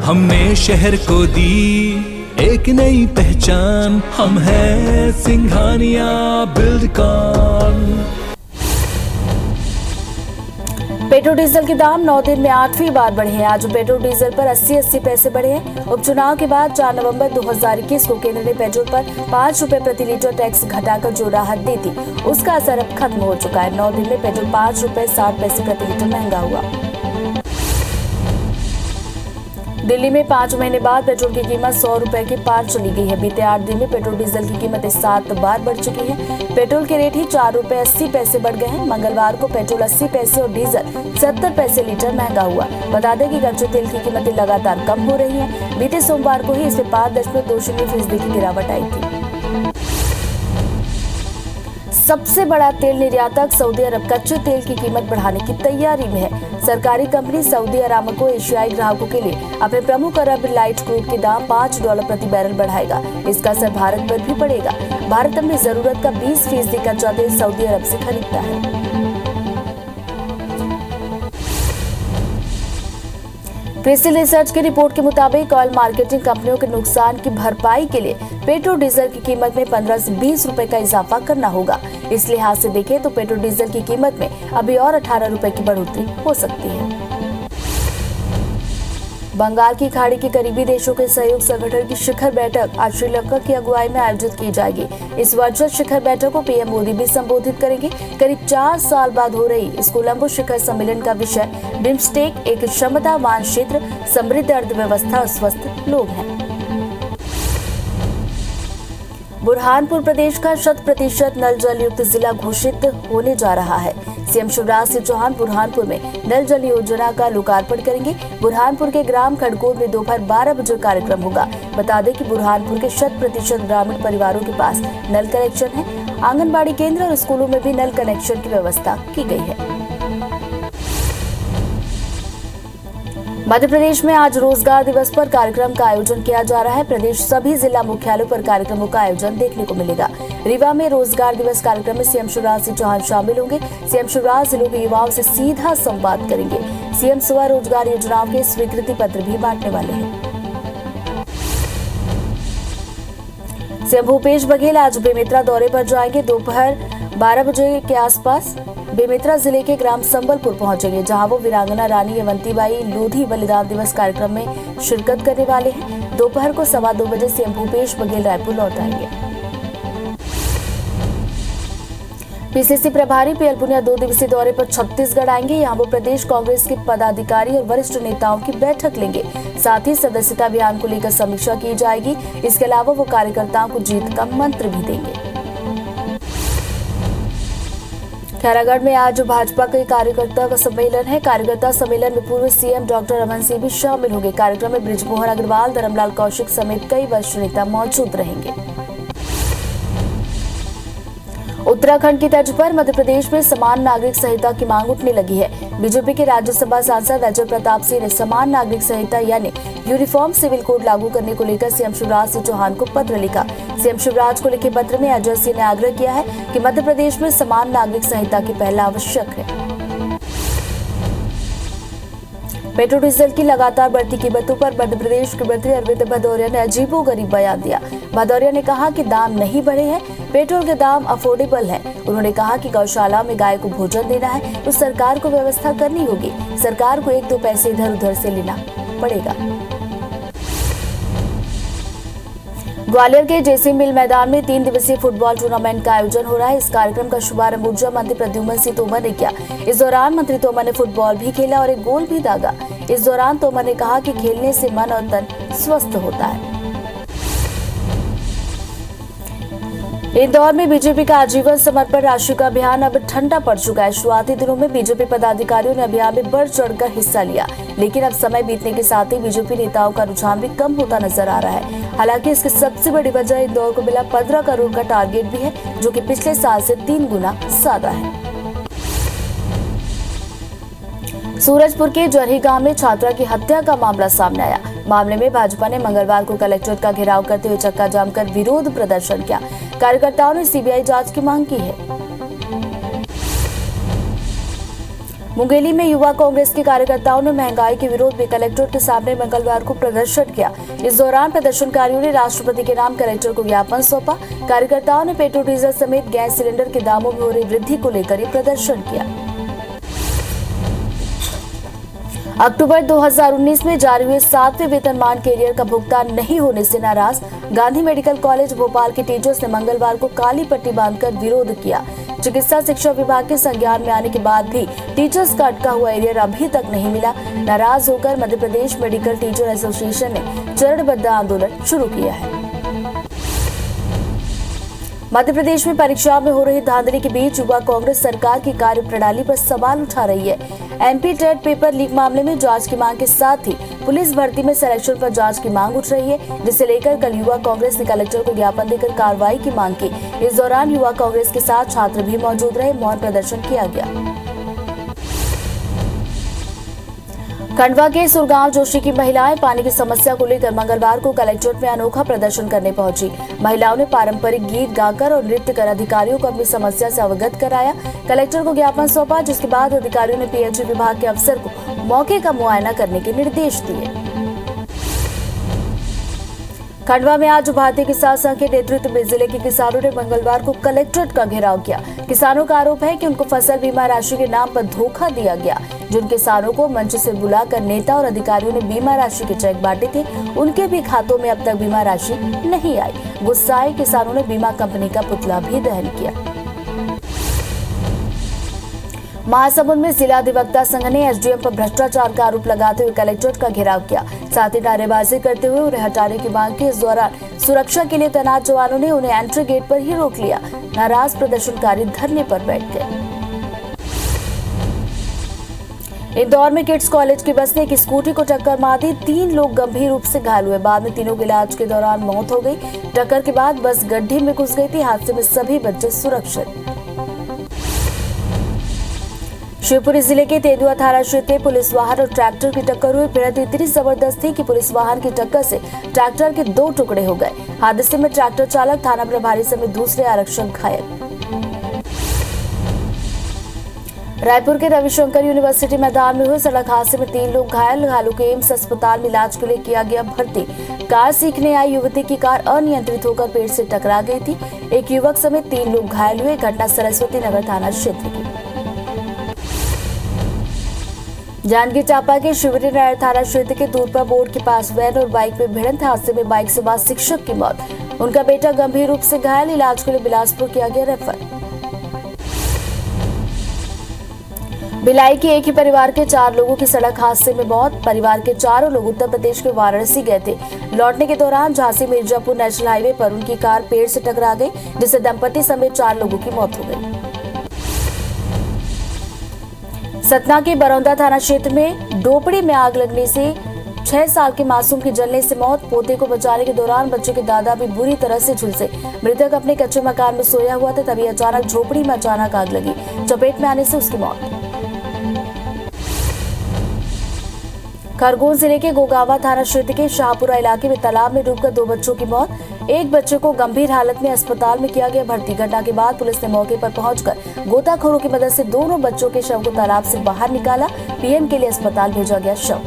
हमने शहर को दी एक नई पहचान, हम हैं सिंघानिया बिल्डकॉन। पेट्रोल डीजल के दाम 9 दिन में 8वीं बार बढ़े हैं। आज पेट्रोल डीजल पर 80 पैसे बढ़े हैं। उपचुनाव के बाद 4 नवंबर 2021 को केंद्र ने पेट्रोल पर 5 रुपए प्रति लीटर टैक्स घटाकर जो राहत दी थी, उसका असर अब खत्म हो चुका है। 9 दिन में पेट्रोल 5 रुपए 60 पैसे प्रति लीटर महंगा हुआ। दिल्ली में 5 महीने बाद पेट्रोल की कीमत 100 रुपए के पार चली गई है। बीते 8 दिन में पेट्रोल डीजल की कीमतें 7 बार बढ़ चुकी हैं। पेट्रोल के रेट ही 4 रुपए 80 पैसे बढ़ गए हैं। मंगलवार को पेट्रोल 80 पैसे और डीजल 70 पैसे लीटर महंगा हुआ। बता दें कि कच्चे तेल की कीमतें लगातार कम हो रही हैं। बीते सोमवार को ही इसमें 5.20% की गिरावट आई थी। सबसे बड़ा तेल निर्यातक सऊदी अरब कच्चे तेल की कीमत बढ़ाने की तैयारी में है। सरकारी कंपनी सऊदी अरामको एशियाई ग्राहकों के लिए अपने प्रमुख अरब लाइट क्रूड के दाम $5 प्रति बैरल बढ़ाएगा। इसका असर भारत पर भी पड़ेगा। भारत अपनी जरूरत का 20% कच्चा तेल सऊदी अरब से खरीदता है। क्रिसिल रिसर्च की रिपोर्ट के मुताबिक ऑयल मार्केटिंग कंपनियों के नुकसान की भरपाई के लिए पेट्रोल डीजल की कीमत में 15 से 20 रुपए का इजाफा करना होगा। इस लिहाज से देखें तो पेट्रोल डीजल की कीमत में अभी और 18 रुपए की बढ़ोतरी हो सकती है। बंगाल की खाड़ी के करीबी देशों के सहयोग संगठन की शिखर बैठक आज श्रीलंका की अगुवाई में आयोजित की जाएगी। इस वर्चुअल शिखर बैठक को पीएम मोदी भी संबोधित करेंगे। करीब 4 साल बाद हो रही इस कोलंबो शिखर सम्मेलन का विषय बिम्स्टेक, एक क्षमतावान क्षेत्र, समृद्ध अर्थव्यवस्था और स्वस्थ लोग हैं। बुरहानपुर प्रदेश का 100% नल जल युक्त जिला घोषित होने जा रहा है। सीएम शिवराज सिंह चौहान बुरहानपुर में नल जल योजना का लोकार्पण करेंगे। बुरहानपुर के ग्राम खड़कोट में दोपहर 12 बजे कार्यक्रम होगा। बता दें कि बुरहानपुर के 100% ग्रामीण परिवारों के पास नल कनेक्शन है। आंगनबाड़ी केंद्र और स्कूलों में भी नल कनेक्शन की व्यवस्था की गई है। मध्य प्रदेश में आज रोजगार दिवस पर कार्यक्रम का आयोजन किया जा रहा है। प्रदेश सभी जिला मुख्यालयों पर कार्यक्रमों का आयोजन देखने को मिलेगा। रीवा में रोजगार दिवस कार्यक्रम में सीएम शिवराज सिंह चौहान शामिल होंगे। सीएम शिवराज जिलों के युवाओं से सीधा संवाद करेंगे। सीएम स्वरोजगार योजनाओं के स्वीकृति पत्र भी बांटने वाले हैं। सीएम भूपेश बघेल आज बेमेतरा दौरे पर जाएंगे। दोपहर 12 बजे के आसपास बेमेतरा जिले के ग्राम संबलपुर पहुंचेंगे, जहां वो वीरांगना रानी अवंतीबाई लोधी बलिदान दिवस कार्यक्रम में शिरकत करने वाले हैं। दोपहर को 2:15 बजे सीएम भूपेश बघेल रायपुर लौट आएंगे। पीसीसी प्रभारी पीएल पुनिया 2 दिवसीय दौरे पर छत्तीसगढ़ आएंगे। यहां वो प्रदेश कांग्रेस के पदाधिकारी और वरिष्ठ नेताओं की बैठक लेंगे। साथ ही सदस्यता अभियान को लेकर समीक्षा की जाएगी। इसके अलावा वो कार्यकर्ताओं को जीत का मंत्र भी देंगे। खैरागढ़ में आज भाजपा के कार्यकर्ता का सम्मेलन है। कार्यकर्ता सम्मेलन में पूर्व सीएम डॉक्टर रमन सिंह भी शामिल होंगे। कार्यक्रम में बृजमोहन अग्रवाल, धर्मलाल कौशिक समेत कई वरिष्ठ नेता मौजूद रहेंगे। उत्तराखंड की तर्ज पर मध्य प्रदेश में समान नागरिक संहिता की मांग उठने लगी है। बीजेपी के राज्यसभा सांसद अजय प्रताप सिंह ने समान नागरिक संहिता यानी यूनिफॉर्म सिविल कोड लागू करने को लेकर सीएम शिवराज सिंह चौहान को पत्र लिखा। सीएम शिवराज को लिखे पत्र में अजय सिंह ने आग्रह किया है कि मध्य प्रदेश में समान नागरिक संहिता की पहल आवश्यक है। पेट्रोल डीजल की लगातार बढ़ती कीमतों पर मध्य प्रदेश के मंत्री अरविंद भदौरिया ने अजीबोगरीब बयान दिया। भदौरिया ने कहा कि दाम नहीं बढ़े हैं, पेट्रोल के दाम अफोर्डेबल हैं। उन्होंने कहा कि गौशाला में गाय को भोजन देना है तो सरकार को व्यवस्था करनी होगी। सरकार को 1-2 पैसे इधर उधर से लेना पड़ेगा। ग्वालियर के जेसी मिल मैदान में 3 दिवसीय फुटबॉल टूर्नामेंट का आयोजन हो रहा है। इस कार्यक्रम का शुभारंभ ऊर्जा मंत्री प्रद्युम्न सिंह तोमर ने किया। इस दौरान मंत्री तोमर ने फुटबॉल भी खेला और एक गोल भी दागा। इस दौरान तोमर ने कहा कि खेलने से मन और तन स्वस्थ होता है। इंदौर में बीजेपी का आजीवन समर्पण राशि का अभियान अब ठंडा पड़ चुका है। शुरुआती दिनों में बीजेपी पदाधिकारियों ने अभियान में बढ़ चढ़कर हिस्सा लिया, लेकिन अब समय बीतने के साथ ही बीजेपी नेताओं का रुझान भी कम होता नजर आ रहा है। हालांकि इसकी सबसे बड़ी वजह इंदौर को मिला 15 करोड़ का टारगेट भी है, जो कि पिछले साल से 3 गुना ज्यादा है। सूरजपुर के जरही गांव में छात्रा की हत्या का मामला सामने आया। मामले में भाजपा ने मंगलवार को कलेक्ट्रेट का घेराव करते हुए चक्का जाम कर विरोध प्रदर्शन किया। कार्यकर्ताओं ने सीबीआई जांच की मांग की है। मुंगेली में युवा कांग्रेस के कार्यकर्ताओं ने महंगाई के विरोध में कलेक्ट्रेट के सामने मंगलवार को प्रदर्शन किया। इस दौरान प्रदर्शनकारियों ने राष्ट्रपति के नाम कलेक्टर को ज्ञापन सौंपा। कार्यकर्ताओं ने पेट्रोल डीजल समेत गैस सिलेंडर के दामों में हो रही वृद्धि को लेकर प्रदर्शन किया। अक्टूबर 2019 में जारी हुए 7वें वेतनमान के एरियर का भुगतान नहीं होने से नाराज गांधी मेडिकल कॉलेज भोपाल के टीचर्स ने मंगलवार को काली पट्टी बांधकर विरोध किया। चिकित्सा शिक्षा विभाग के संज्ञान में आने के बाद भी टीचर्स का अटका हुआ एरियर अभी तक नहीं मिला। नाराज होकर Madhya Pradesh medical teacher association ने चरणबद्ध आंदोलन शुरू किया है। मध्य प्रदेश में परीक्षा में हो रही धांधली के बीच युवा कांग्रेस सरकार की कार्यप्रणाली पर सवाल उठा रही है। एमपी टेट पेपर लीक मामले में जांच की मांग के साथ ही पुलिस भर्ती में सिलेक्शन पर जांच की मांग उठ रही है, जिसे लेकर कल युवा कांग्रेस ने कलेक्टर को ज्ञापन देकर कार्रवाई की मांग की। इस दौरान युवा कांग्रेस के साथ छात्र भी मौजूद रहे। मौन प्रदर्शन किया गया। खंडवा के सुरगांव जोशी की महिलाएं पानी की समस्या को लेकर मंगलवार को कलेक्ट्रेट में अनोखा प्रदर्शन करने पहुंची। महिलाओं ने पारंपरिक गीत गाकर और नृत्य कर अधिकारियों को अपनी समस्या से अवगत कराया। कलेक्टर को ज्ञापन सौंपा, जिसके बाद अधिकारियों ने पीएचई विभाग के अफसर को मौके का मुआयना करने के निर्देश दिए। खंडवा में आज भारतीय किसान संघ के नेतृत्व में जिले के किसानों ने मंगलवार को कलेक्ट्रेट का घेराव किया। किसानों का आरोप है कि उनको फसल बीमा राशि के नाम पर धोखा दिया गया। जिन किसानों को मंच से बुलाकर नेता और अधिकारियों ने बीमा राशि के चेक बांटे थे, उनके भी खातों में अब तक बीमा राशि नहीं आई। गुस्साए किसानों ने बीमा कंपनी का पुतला भी दहन किया। महासमुंद में जिला अधिवक्ता संघ ने एसडीएम पर भ्रष्टाचार का आरोप लगाते हुए कलेक्ट्रेट का घेराव किया। साथ ही नारेबाजी करते हुए उन्हें हटाने की मांग की। इस दौरान सुरक्षा के लिए तैनात जवानों ने उन्हें एंट्री गेट पर ही रोक लिया। नाराज प्रदर्शनकारी धरने पर बैठ गए। इंदौर में किड्स कॉलेज की बस ने एक स्कूटी को टक्कर मार दी। 3 लोग गंभीर रूप से घायल हुए। बाद में तीनों के इलाज के दौरान मौत हो गई। टक्कर के बाद बस गड्ढे में घुस गई थी। हादसे में सभी बच्चे सुरक्षित। शिवपुरी जिले के तेंदुआ थाना क्षेत्र में पुलिस वाहन और ट्रैक्टर की टक्कर हुई। भिड़ंत इतनी जबरदस्त थी कि पुलिस वाहन की टक्कर से ट्रैक्टर के 2 टुकड़े हो गए। हादसे में ट्रैक्टर चालक, थाना प्रभारी समेत दूसरे आरक्षक घायल। रायपुर के रविशंकर यूनिवर्सिटी मैदान में हुए सड़क हादसे में 3 लोग घायल। घायलों को एम्स अस्पताल में इलाज के लिए किया गया भर्ती। कार सीखने आई युवती की कार अनियंत्रित होकर पेड़ से टकरा गई थी। एक युवक समेत 3 लोग घायल हुए। घटना सरस्वती नगर थाना क्षेत्र की। जांजगीर चांपा के शिवरी नगर थाना क्षेत्र के दूरपा बोर्ड के पास वैन और बाइक में भिड़ंत हादसे में बाइक सवार शिक्षक की मौत। उनका बेटा गंभीर रूप से घायल। इलाज के लिए बिलासपुर किया गया रेफर। भिलाई के एक ही परिवार के 4 लोगों की सड़क हादसे में मौत। परिवार के चारों लोग उत्तर प्रदेश के वाराणसी गए थे। लौटने के दौरान झांसी मिर्जापुर नेशनल हाईवे पर उनकी कार पेड़ से टकरा गई, जिससे दंपति समेत 4 लोगों की मौत हो गई। सतना के बरौंदा थाना क्षेत्र में डोपड़ी में आग लगने से 6 साल के मासूम की जलने से मौत। पोते को बचाने के दौरान बच्चे के दादा भी बुरी तरह से झुलसे। मृतक अपने कच्चे मकान में सोया हुआ था, तभी अचानक झोपड़ी में अचानक आग लगी। चपेट में आने से उसकी मौत। खरगोन जिले के गोगावा थाना क्षेत्र के शाहपुरा इलाके में तालाब में डूबकर 2 बच्चों की मौत। एक बच्चे को गंभीर हालत में अस्पताल में किया गया भर्ती। घटना के बाद पुलिस ने मौके पर पहुंचकर गोताखोरों की मदद से दोनों बच्चों के शव को तालाब से बाहर निकाला। पीएम के लिए अस्पताल भेजा गया शव।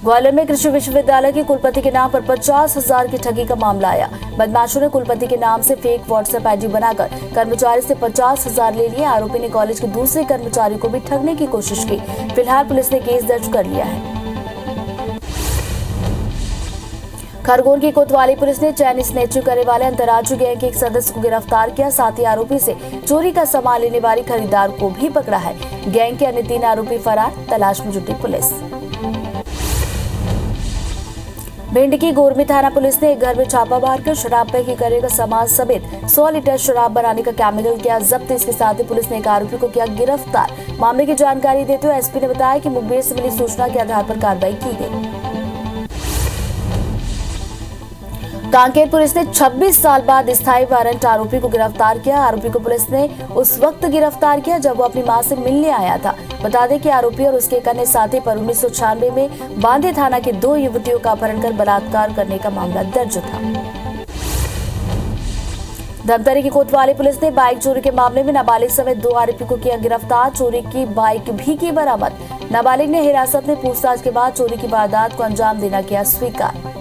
ग्वालियर में कृषि विश्वविद्यालय के कुलपति के नाम पर 50,000 की ठगी का मामला आया। बदमाशों ने कुलपति के नाम से फेक व्हाट्सएप आईडी बनाकर कर्मचारी से 50,000 ले लिए। आरोपी ने कॉलेज के दूसरे कर्मचारी को भी ठगने की कोशिश की। फिलहाल पुलिस ने केस दर्ज कर लिया है। खरगोन की कोतवाली पुलिस ने चैन स्नैचिंग करने वाले अंतर्राज्यीय गैंग के एक सदस्य को गिरफ्तार किया। साथ ही आरोपी से चोरी का सामान लेने वाली खरीदार को भी पकड़ा है। गैंग के अन्य 3 आरोपी फरार, तलाश में जुटी पुलिस। भिंड की गोरमी थाना पुलिस ने एक घर में छापा मारकर शराब पैकिंग करने का सामान समेत 100 लीटर शराब बनाने का केमिकल किया जब्त। इसके साथ ही पुलिस ने एक आरोपी को किया गिरफ्तार। मामले की जानकारी देते हुए एसपी ने बताया कि मुखबिर से मिली सूचना के आधार पर कार्रवाई की गई। कांकेर पुलिस ने 26 साल बाद स्थायी वारंट आरोपी को गिरफ्तार किया। आरोपी को पुलिस ने उस वक्त गिरफ्तार किया जब वो अपनी मां से मिलने आया था। बता दें कि आरोपी और उसके एक अन्य साथी पर 1996 में बांदे थाना की 2 युवतियों का अपहरण कर बलात्कार करने का मामला दर्ज था। धमतरी की कोतवाली पुलिस ने बाइक चोरी के मामले में नाबालिग समेत 2 आरोपी को किया गिरफ्तार। चोरी की बाइक भी की बरामद। नाबालिग ने हिरासत में पूछताछ के बाद चोरी की वारदात को अंजाम देना किया स्वीकार।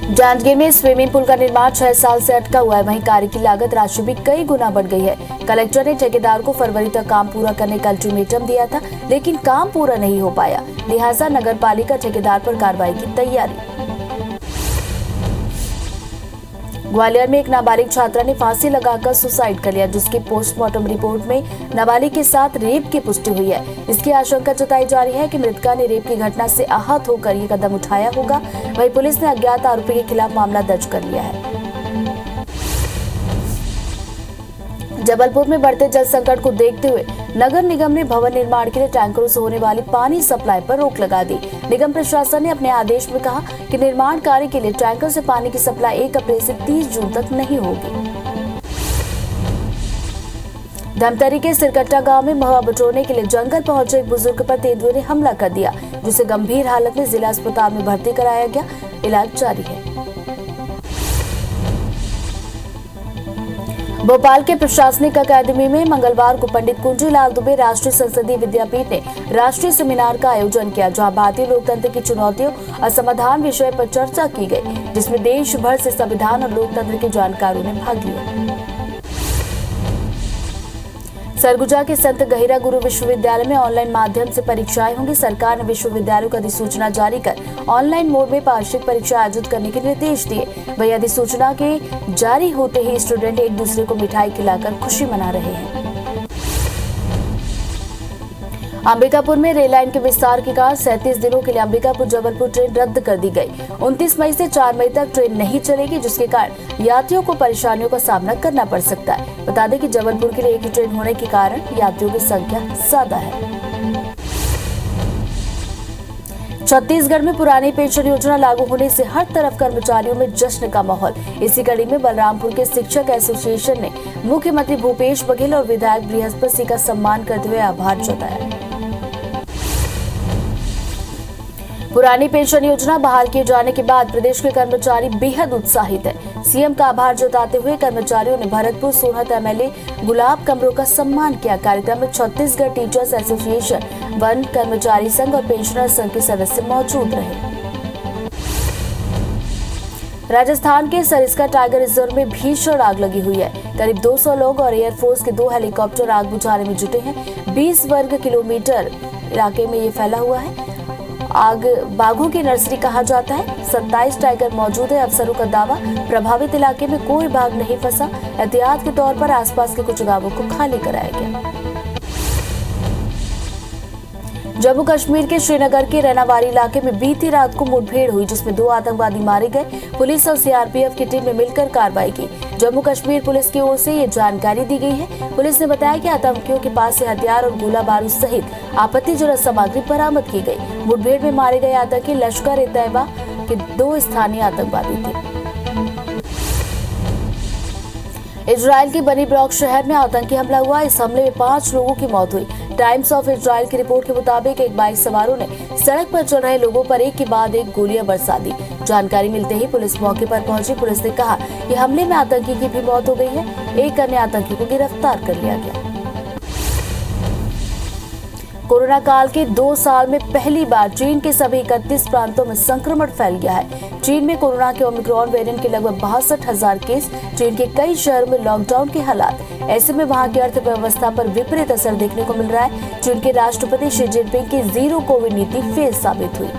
जांजगीर में स्विमिंग पूल का निर्माण 6 साल से अटका हुआ है। वहीं कार्य की लागत राशि भी कई गुना बढ़ गई है। कलेक्टर ने ठेकेदार को फरवरी तक काम पूरा करने का अल्टीमेटम दिया था, लेकिन काम पूरा नहीं हो पाया। लिहाजा नगर पालिका ठेकेदार पर कार्रवाई की तैयारी। ग्वालियर में एक नाबालिग छात्रा ने फांसी लगाकर सुसाइड कर लिया, जिसकी पोस्टमार्टम रिपोर्ट में नाबालिग के साथ रेप की पुष्टि हुई है। इसकी आशंका जताई जा रही है कि मृतका ने रेप की घटना से आहत होकर ये कदम उठाया होगा। वहीं पुलिस ने अज्ञात आरोपी के खिलाफ मामला दर्ज कर लिया है। जबलपुर में बढ़ते जल संकट को देखते हुए नगर निगम ने भवन निर्माण के लिए टैंकरों से होने वाली पानी सप्लाई पर रोक लगा दी। निगम प्रशासन ने अपने आदेश में कहा कि निर्माण कार्य के लिए टैंकर से पानी की सप्लाई 1 अप्रैल से 30 जून तक नहीं होगी। धमतरी के सिरकट्टा गांव में महुआ बटोरने के लिए जंगल पहुंचे एक बुजुर्ग पर तेंदुए ने हमला कर दिया, जिसे गंभीर हालत में जिला अस्पताल में भर्ती कराया गया। इलाज जारी है। भोपाल के प्रशासनिक अकादमी में मंगलवार को पंडित कुंजीलाल दुबे राष्ट्रीय संसदीय विद्यापीठ ने राष्ट्रीय सेमिनार का आयोजन किया, जहां भारतीय लोकतंत्र की चुनौतियों और समाधान विषय पर चर्चा की गई, जिसमें देश भर से संविधान और लोकतंत्र के जानकारों ने भाग लिया। सरगुजा के संत गहिरा गुरु विश्वविद्यालय में ऑनलाइन माध्यम से परीक्षाएं होंगी। सरकार ने विश्वविद्यालयों को अधिसूचना जारी कर ऑनलाइन मोड में वार्षिक परीक्षा आयोजित करने के निर्देश दिए। वही अधिसूचना के जारी होते ही स्टूडेंट एक दूसरे को मिठाई खिलाकर खुशी मना रहे हैं। अंबिकापुर में रेल लाइन के विस्तार के कारण 37 दिनों के लिए अंबिकापुर जबलपुर ट्रेन रद्द कर दी गई। 29 मई से 4 मई तक ट्रेन नहीं चलेगी, जिसके कारण यात्रियों को परेशानियों का सामना करना पड़ सकता है। बता दें कि जबलपुर के लिए एक ही ट्रेन होने के कारण यात्रियों की संख्या ज्यादा है। छत्तीसगढ़ में पुरानी पेंशन योजना लागू होने से हर तरफ कर्मचारियों में जश्न का माहौल। इसी कड़ी में बलरामपुर के शिक्षक एसोसिएशन ने मुख्यमंत्री भूपेश बघेल और विधायक बृहस्पति सिंह का सम्मान करते हुए आभार जताया। पुरानी पेंशन योजना बहाल किए जाने के बाद प्रदेश के कर्मचारी बेहद उत्साहित है। सीएम का आभार जताते हुए कर्मचारियों ने भरतपुर सोनहत एमएलए गुलाब कमरों का सम्मान किया। कार्यक्रम में छत्तीसगढ़ टीचर्स एसोसिएशन, वन कर्मचारी संघ और पेंशनर संघ के सदस्य मौजूद रहे। राजस्थान के सरिस्का टाइगर रिजर्व में भीषण आग लगी हुई है। करीब 200 लोग और एयरफोर्स के 2 हेलीकॉप्टर आग बुझाने में जुटे हैं। 20 वर्ग किलोमीटर इलाके में ये फैला हुआ है। आग बाघों की नर्सरी कहा जाता है। 27 टाइगर मौजूद है। अफसरों का दावा, प्रभावित इलाके में कोई बाघ नहीं फंसा। एहतियात के तौर पर आसपास के कुछ गांवों को खाली कराया गया। जम्मू कश्मीर के श्रीनगर के रैनावारी इलाके में बीती रात को मुठभेड़ हुई, जिसमें 2 आतंकवादी मारे गए। पुलिस और सीआरपीएफ की टीम ने मिलकर कार्रवाई की। जम्मू कश्मीर पुलिस की ओर से ये जानकारी दी गई है। पुलिस ने बताया कि आतंकियों के पास से हथियार और गोला बारूद सहित आपत्तिजनक सामग्री बरामद की गई। मुठभेड़ में मारे गए आतंकी लश्कर-ए-तैयबा के 2 स्थानीय आतंकवादी थे। इजराइल के बनी ब्लॉक शहर में आतंकी हमला हुआ। इस हमले में 5 लोगों की मौत हुई। टाइम्स ऑफ इजराइल की रिपोर्ट के मुताबिक एक बाइक सवारों ने सड़क पर चल रहे लोगों पर एक के बाद एक गोलियां बरसा दी। जानकारी मिलते ही पुलिस मौके पर पहुंची। पुलिस ने कहा कि हमले में आतंकी की भी मौत हो गई है। एक अन्य आतंकी को गिरफ्तार कर लिया गया। कोरोना काल के 2 साल में पहली बार चीन के सभी 31 प्रांतों में संक्रमण फैल गया है। चीन में कोरोना के ओमिक्रॉन वेरिएंट के लगभग 62,000 केस। चीन के कई शहरों में लॉकडाउन के हालात। ऐसे में वहां की अर्थव्यवस्था पर विपरीत असर देखने को मिल रहा है। चीन के राष्ट्रपति शी जिनपिंग की जीरो कोविड नीति फेल साबित हुई।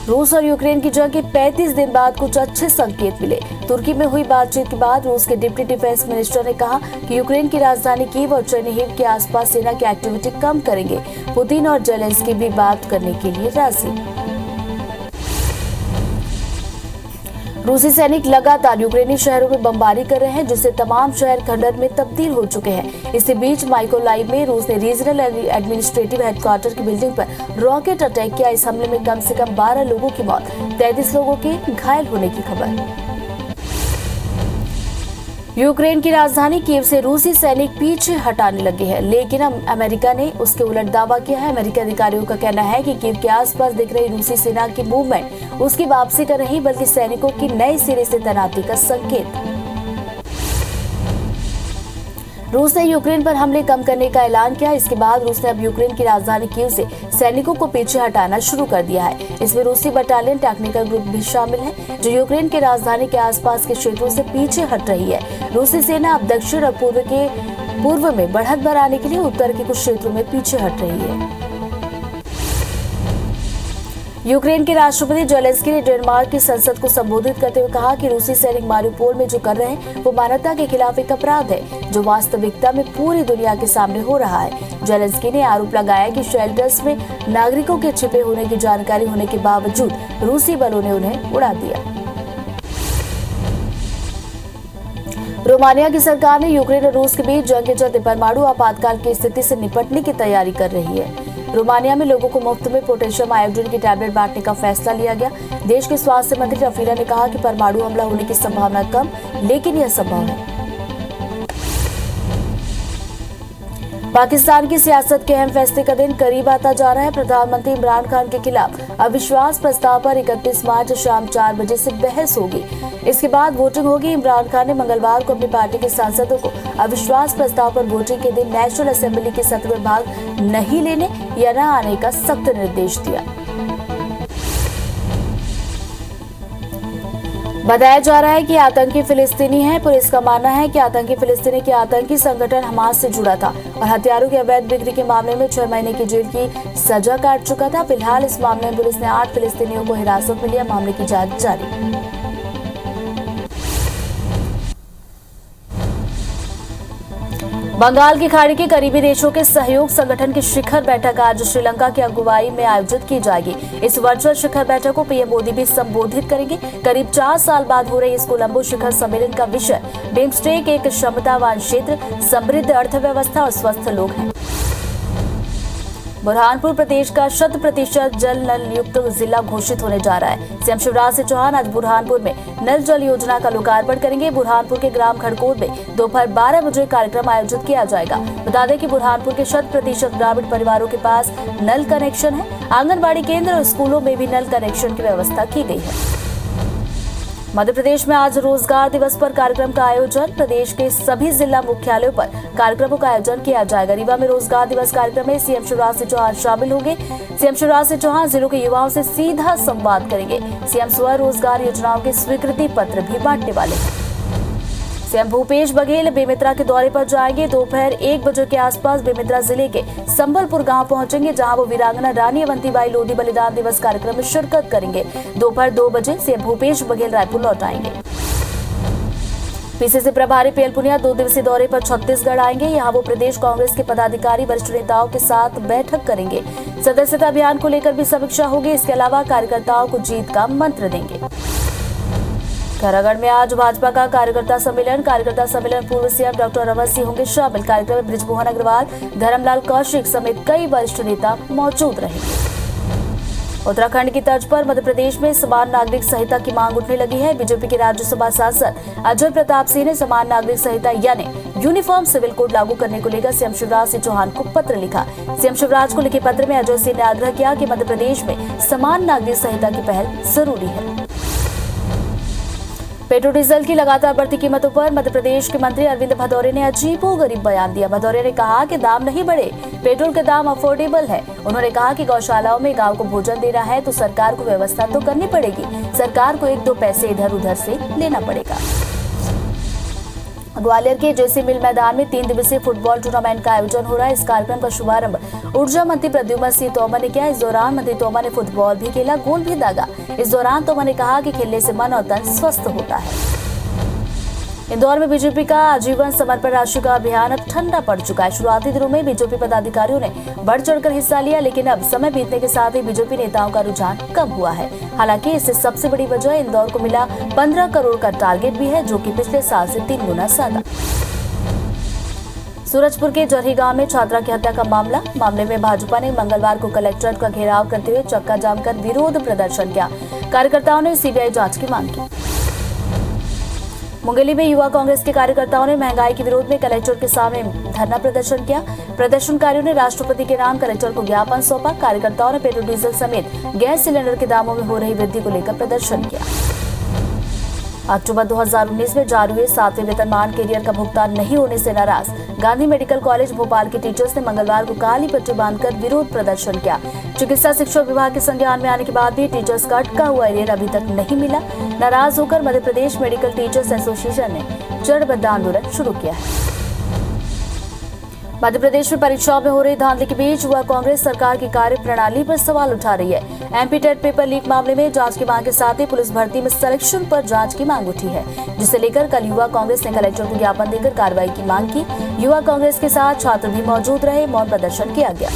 रूस और यूक्रेन की जंग के 35 दिन बाद कुछ अच्छे संकेत मिले। तुर्की में हुई बातचीत के बाद रूस के डिप्टी डिफेंस मिनिस्टर ने कहा कि यूक्रेन की राजधानी कीव और चेर्निहिव के आसपास सेना की एक्टिविटी कम करेंगे। पुतिन और जेलेंस्की भी बात करने के लिए राजी। रूसी सैनिक लगातार यूक्रेनी शहरों में बमबारी कर रहे हैं, जिससे तमाम शहर खंडर में तब्दील हो चुके हैं। इसी बीच माइकोलाइव में रूस ने रीजनल एडमिनिस्ट्रेटिव हेडक्वार्टर की बिल्डिंग पर रॉकेट अटैक किया। इस हमले में कम से कम 12 लोगों की मौत, 33 लोगों के घायल होने की खबर। यूक्रेन की राजधानी कीव से रूसी सैनिक पीछे हटाने लगे हैं, लेकिन अमेरिका ने उसके उलट दावा किया है। अमेरिकी अधिकारियों का कहना है कि कीव के आसपास दिख रही रूसी सेना की मूवमेंट उसकी वापसी का नहीं बल्कि सैनिकों की नए सिरे से तैनाती का संकेत। रूस ने यूक्रेन पर हमले कम करने का ऐलान किया। इसके बाद रूस ने अब यूक्रेन की राजधानी कीव से सैनिकों को पीछे हटाना शुरू कर दिया है। इसमें रूसी बटालियन टेक्निकल ग्रुप भी शामिल है जो यूक्रेन के राजधानी के आसपास के क्षेत्रों से पीछे हट रही है। रूसी सेना अब दक्षिण और पूर्व में बढ़त बढ़ाने के लिए उत्तर के कुछ क्षेत्रों में पीछे हट रही है। यूक्रेन के राष्ट्रपति जेलेंस्की ने डेनमार्क की संसद को संबोधित करते हुए कहा कि रूसी सैनिक मारिउपोल में जो कर रहे हैं वो मानवता के खिलाफ एक अपराध है जो वास्तविकता में पूरी दुनिया के सामने हो रहा है। जेलेंस्की ने आरोप लगाया कि शेल्टर्स में नागरिकों के छिपे होने की जानकारी होने के बावजूद रूसी बलों ने उन्हें उड़ा दिया। रोमानिया की सरकार ने यूक्रेन और रूस के बीच जंग के चलते परमाणु आपातकाल की स्थिति से निपटने की तैयारी कर रही है। रोमानिया में लोगों को मुफ्त में पोटेशियम आयोडीन की टैबलेट बांटने का फैसला लिया गया। देश के स्वास्थ्य मंत्री रफीला ने कहा कि परमाणु हमला होने की संभावना कम, लेकिन यह संभव है। पाकिस्तान की सियासत के अहम फैसले का दिन करीब आता जा रहा है। प्रधानमंत्री इमरान खान के खिलाफ अविश्वास प्रस्ताव पर 31 मार्च शाम 4 बजे से बहस होगी। इसके बाद वोटिंग होगी। इमरान खान ने मंगलवार को अपनी पार्टी के सांसदों को अविश्वास प्रस्ताव पर वोटिंग के दिन नेशनल असेंबली के सत्र में भाग नहीं लेने या न आने का सख्त निर्देश दिया। बताया जा रहा है कि आतंकी फिलिस्तीनी है। पुलिस का मानना है कि आतंकी फिलिस्तीनी के आतंकी संगठन हमास से जुड़ा था और हथियारों की अवैध बिक्री के मामले में 6 महीने की जेल की सजा काट चुका था। फिलहाल इस मामले में पुलिस ने 8 फिलिस्तीनियों को हिरासत में लिया। मामले की जांच जारी। बंगाल की खाड़ी के करीबी देशों के सहयोग संगठन की शिखर बैठक आज श्रीलंका की अगुवाई में आयोजित की जाएगी। इस वर्चुअल शिखर बैठक को पीएम मोदी भी संबोधित करेंगे। करीब 4 साल बाद हो रहे इस कोलंबो शिखर सम्मेलन का विषय बिम्स्टेक एक क्षमतावान क्षेत्र, समृद्ध अर्थव्यवस्था और स्वस्थ लोग हैं। बुरहानपुर प्रदेश का 100% जल नल युक्त जिला घोषित होने जा रहा है। सीएम शिवराज सिंह चौहान आज बुरहानपुर में नल जल योजना का लोकार्पण करेंगे। बुरहानपुर के ग्राम खड़कोट में दोपहर 12 बजे कार्यक्रम आयोजित किया जाएगा। बता दें कि बुरहानपुर के 100% ग्रामीण परिवारों के पास नल कनेक्शन है। आंगनबाड़ी केंद्र और स्कूलों में भी नल कनेक्शन की व्यवस्था की गई है। मध्य प्रदेश में आज रोजगार दिवस पर कार्यक्रम का आयोजन। प्रदेश के सभी जिला मुख्यालयों पर कार्यक्रमों का आयोजन किया जाएगा। रीवा में रोजगार दिवस कार्यक्रम में सीएम शिवराज सिंह चौहान शामिल होंगे। सीएम शिवराज सिंह चौहान जिलों के युवाओं से सीधा संवाद करेंगे। सीएम स्वरोजगार योजनाओं के स्वीकृति पत्र भी बांटने वाले हैं। सीएम भूपेश बघेल बेमेतरा के दौरे पर जाएंगे। दोपहर 1 बजे के आसपास बेमेतरा जिले के संबलपुर गांव पहुंचेंगे, जहां वो वीरांगना रानी अवंतीबाई लोधी बलिदान दिवस कार्यक्रम में शिरकत करेंगे। दोपहर 2 बजे सीएम भूपेश बघेल रायपुर लौट आएंगे। पीसीसी प्रभारी पीएल पुनिया 2 दिवसीय दौरे पर छत्तीसगढ़ आएंगे। यहाँ वो प्रदेश कांग्रेस के पदाधिकारी वरिष्ठ नेताओं के साथ बैठक करेंगे। सदस्यता अभियान को लेकर भी समीक्षा होगी। इसके अलावा कार्यकर्ताओं को जीत का मंत्र देंगे। खैरागढ़ में आज भाजपा का कार्यकर्ता सम्मेलन पूर्व सीएम डॉक्टर रमन सिंह होंगे शामिल। कार्यक्रम में बृजमोहन अग्रवाल, धर्मलाल कौशिक समेत कई वरिष्ठ नेता मौजूद रहेंगे। उत्तराखंड की तर्ज पर मध्य प्रदेश में समान नागरिक संहिता की मांग उठने लगी है। बीजेपी के राज्यसभा सांसद अजय प्रताप सिंह ने समान नागरिक संहिता यानी यूनिफॉर्म सिविल कोड लागू करने को लेकर सीएम शिवराज सिंह चौहान को पत्र लिखा। सीएम शिवराज को लिखे पत्र में अजय सिंह ने आग्रह किया कि मध्य प्रदेश में समान नागरिक संहिता की पहल जरूरी है। पेट्रोल डीजल की लगातार बढ़ती कीमतों पर मध्य प्रदेश के मंत्री अरविंद भदौरे ने अजीबोगरीब बयान दिया। भदौरे ने कहा कि दाम नहीं बढ़े, पेट्रोल के दाम अफोर्डेबल है। उन्होंने कहा कि गौशालाओं में गांव को भोजन देना है तो सरकार को व्यवस्था तो करनी पड़ेगी। सरकार को 1-2 पैसे इधर उधर से लेना पड़ेगा। ग्वालियर के जेसी मिल मैदान में 3 दिवसीय फुटबॉल टूर्नामेंट का आयोजन हो रहा है। इस कार्यक्रम का शुभारंभ ऊर्जा मंत्री प्रद्युम्न सिंह तोमर ने किया। इस दौरान मंत्री तोमर ने फुटबॉल भी खेला, गोल भी दागा। इस दौरान तोमर ने कहा कि खेलने से मन और तन स्वस्थ होता है। इंदौर में बीजेपी का आजीवन समर्पण राशि का अभियान अब ठंडा पड़ चुका है। शुरुआती दिनों में बीजेपी पदाधिकारियों ने बढ़ चढ़कर हिस्सा लिया, लेकिन अब समय बीतने के साथ ही बीजेपी नेताओं का रुझान कम हुआ है। हालांकि इससे सबसे बड़ी वजह इंदौर को मिला 15 करोड़ का टारगेट भी है, जो कि पिछले साल से 3 गुना ज्यादा। सूरजपुर के जरही गांव में छात्रा की हत्या का मामले में भाजपा ने मंगलवार को कलेक्ट्रेट का घेराव करते हुए चक्का जाम कर विरोध प्रदर्शन किया। कार्यकर्ताओं ने सीबीआई जांच की मांग की। मुंगेली में युवा कांग्रेस के कार्यकर्ताओं ने महंगाई के विरोध में कलेक्टर के सामने धरना प्रदर्शन किया। प्रदर्शनकारियों ने राष्ट्रपति के नाम कलेक्टर को ज्ञापन सौंपा। कार्यकर्ताओं ने पेट्रोल डीजल समेत गैस सिलेंडर के दामों में हो रही वृद्धि को लेकर प्रदर्शन किया। अक्टूबर 2019 में जारी हुए 7वें वेतनमान के एरियर का भुगतान नहीं होने से नाराज गांधी मेडिकल कॉलेज भोपाल के टीचर्स ने मंगलवार को काली पट्टी बांधकर विरोध प्रदर्शन किया। चिकित्सा शिक्षा विभाग के संज्ञान में आने के बाद भी टीचर्स का अटका हुआ एरियर अभी तक नहीं मिला। नाराज होकर Madhya Pradesh medical teachers association ने चरणबद्ध आंदोलन शुरू किया है। मध्य प्रदेश में परीक्षाओं में हो रही धांधली के बीच युवा कांग्रेस सरकार की कार्य प्रणाली पर सवाल उठा रही है। एमपी टेट पेपर लीक मामले में जांच की मांग के साथ ही पुलिस भर्ती में सिलेक्शन पर जांच की मांग उठी है, जिसे लेकर कल युवा कांग्रेस ने कलेक्टर को ज्ञापन देकर कार्रवाई की मांग की। युवा कांग्रेस के साथ छात्र भी मौजूद रहे। मौन प्रदर्शन किया गया।